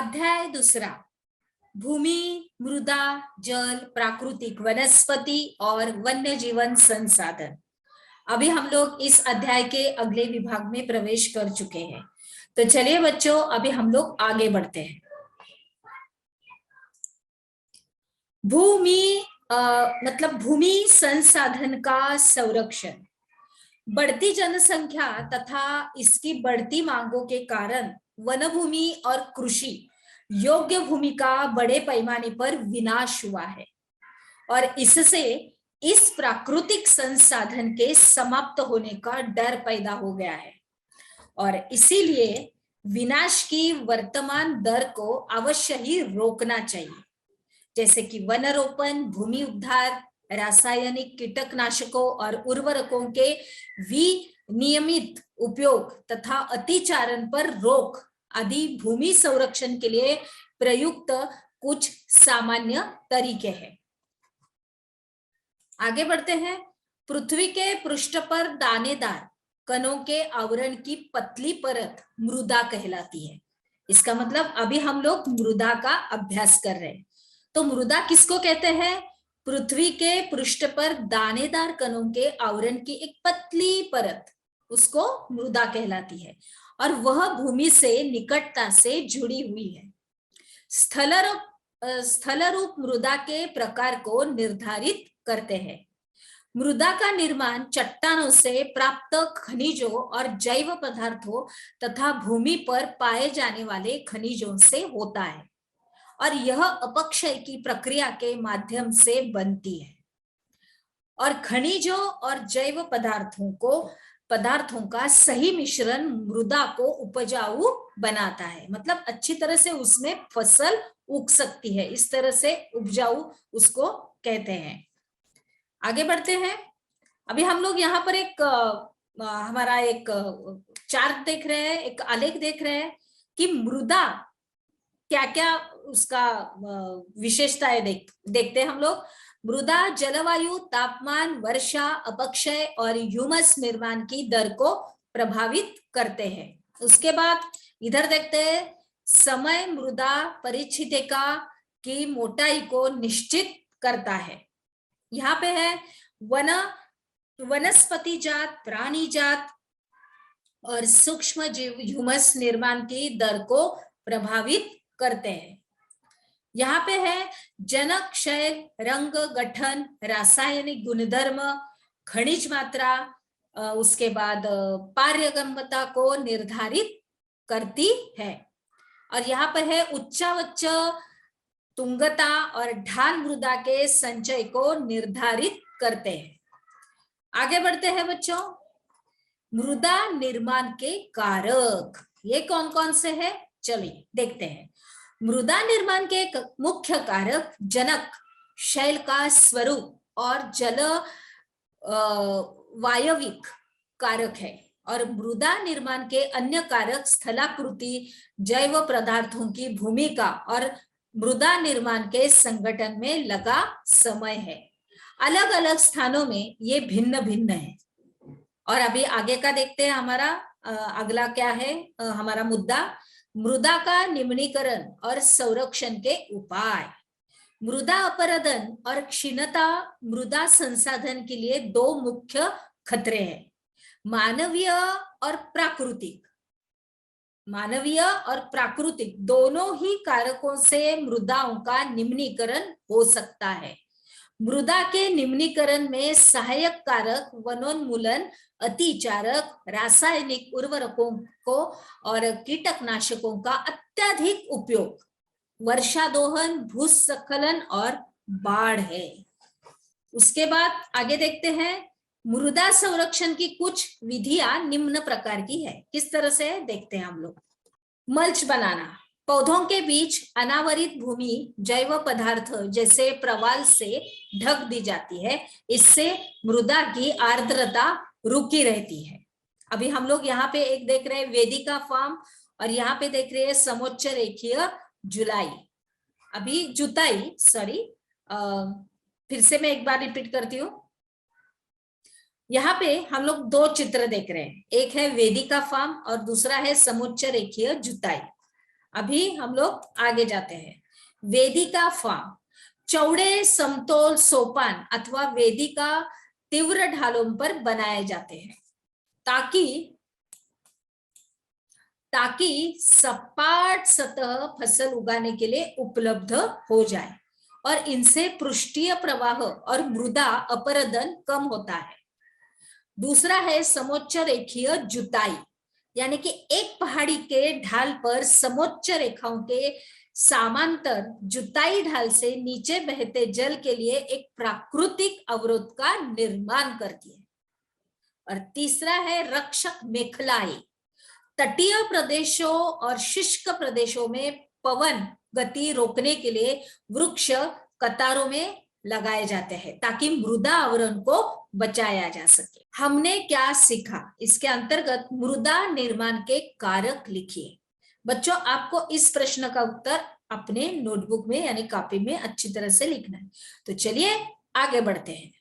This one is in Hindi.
अध्याय दूसरा, भूमि, मृदा, जल, प्राकृतिक वनस्पति और वन्य जीवन संसाधन। अभी हम लोग इस अध्याय के अगले विभाग में प्रवेश कर चुके हैं। तो चलिए बच्चों, अभी हम लोग आगे बढ़ते हैं। भूमि मतलब भूमि संसाधन का संरक्षण। बढ़ती जनसंख्या तथा इसकी बढ़ती मांगों के कारण वन भूमि और कृषि योग्य भूमि का बड़े पैमाने पर विनाश हुआ है और इससे इस प्राकृतिक संसाधन के समाप्त होने का डर पैदा हो गया है और इसीलिए विनाश की वर्तमान दर को अवश्य ही रोकना चाहिए, जैसे कि वनारोपण, भूमि उद्धार, रासायनिक कीटनाशकों और उर्वरकों के विनियमित उपयोग तथा अतिचारण पर रोक आदि भूमि संरक्षण के लिए प्रयुक्त कुछ सामान्य तरीके हैं। आगे बढ़ते हैं। पृथ्वी के पृष्ठ पर दानेदार कणों के आवरण की पतली परत मृदा कहलाती है। इसका मतलब अभी हम लोग मृदा का अभ्यास कर रहे हैं। तो मृदा किसको कहते हैं? पृथ्वी के पृष्ठ पर दानेदार कणों के आवरण की एक पतली परत, उसको मृदा कहलाती है और वह भूमि से निकटता से जुड़ी हुई है। स्थलरूप मृदा के प्रकार को निर्धारित करते हैं। मृदा का निर्माण चट्टानों से प्राप्त खनिजों और जैव पदार्थों तथा भूमि पर पाए जाने वाले खनिजों से होता है और यह अपक्षय की प्रक्रिया के माध्यम से बनती है और खनिजों और जैव पदार्थों का सही मिश्रण मृदा को उपजाऊ बनाता है। मतलब अच्छी तरह से उसमें फसल उग सकती है, इस तरह से उपजाऊ उसको कहते हैं। आगे बढ़ते हैं। अभी हम लोग यहाँ पर एक हमारा एक चार्ट देख रहे हैं, एक आलेख देख रहे हैं कि मृदा क्या क्या उसका विशेषताएं देखते हैं हम लोग। मृदा जलवायु, तापमान, वर्षा, अपक्षय और ह्यूमस निर्माण की दर को प्रभावित करते हैं। उसके बाद इधर देखते हैं, समय मृदा परिच्छेदिका की मोटाई को निश्चित करता है। यहाँ पे है वनस्पति जात, प्राणी जात और सूक्ष्म जीव ह्यूमस निर्माण की दर को प्रभावित करते हैं। यहाँ पे है जनक, क्षय, रंग, गठन, रासायनिक गुणधर्म, खनिज मात्रा, उसके बाद पारगम्यता को निर्धारित करती है और यहाँ पर है उच्चावच्च तुंगता और ढाल मृदा के संचय को निर्धारित करते हैं। आगे बढ़ते हैं बच्चों। मृदा निर्माण के कारक ये कौन कौन से हैं? चलिए देखते हैं। मृदा निर्माण के मुख्य कारक जनक, शैल का स्वरूप और जल वायविक कारक है और मृदा निर्माण के अन्य कारक स्थलाकृति, जैव पदार्थों की भूमिका और मृदा निर्माण के संगठन में लगा समय है। अलग अलग स्थानों में ये भिन्न भिन्न है। और अभी आगे का देखते हैं। हमारा अगला क्या है हमारा मुद्दा, मृदा का निम्नीकरण और संरक्षण के उपाय। मृदा अपरदन और क्षीणता मृदा संसाधन के लिए दो मुख्य खतरे हैं, मानवीय और प्राकृतिक दोनों ही कारकों से मृदाओं का निम्नीकरण हो सकता है। मृदा के निम्नीकरण में सहायक कारक वनोन्मूलन, अतिचारक, रासायनिक उर्वरकों को और कीटनाशकों का अत्यधिक उपयोग, वर्षा दोहन, भूस्खलन और बाढ़ है। उसके बाद आगे देखते हैं। मृदा संरक्षण की कुछ विधियां निम्न प्रकार की है। किस तरह से देखते हैं हम लोग। मल्च बनाना, पौधों के बीच अनावरित भूमि जैव पदार्थ जैसे प्रवाल से ढक दी जाती है, इससे मृदा की आर्द्रता रुकी रहती है। अभी हम लोग यहाँ पे एक देख रहे हैं वेदिका फार्म और यहाँ पे देख रहे हैं समोच्च रेखीय जुताई फिर से मैं एक बार रिपीट करती हूँ। यहाँ पे हम लोग दो चित्र देख रहे हैं, एक है वेदिका फार्म और दूसरा है समोच्च रेखीय जुताई। अभी हम लोग आगे जाते हैं। वेदिका फॉर्म, चौड़े समतोल सोपान अथवा वेदिका तीव्र ढालों पर बनाए जाते हैं ताकि सपाट सतह फसल उगाने के लिए उपलब्ध हो जाए और इनसे पृष्ठीय प्रवाह और मृदा अपरदन कम होता है। दूसरा है समोच्च रेखीय जुताई, यानी कि एक पहाड़ी के ढाल पर समोच्च रेखाओं के समांतर जुताई ढाल से नीचे बहते जल के लिए एक प्राकृतिक अवरोध का निर्माण करती है। और तीसरा है रक्षक मेखलाई, तटीय प्रदेशों और शुष्क प्रदेशों में पवन गति रोकने के लिए वृक्ष कतारों में लगाए जाते हैं ताकि मृदा आवरण को बचाया जा सके। हमने क्या सीखा? इसके अंतर्गत मृदा निर्माण के कारक लिखिए। बच्चों, आपको इस प्रश्न का उत्तर अपने नोटबुक में यानी कॉपी में अच्छी तरह से लिखना है। तो चलिए आगे बढ़ते हैं।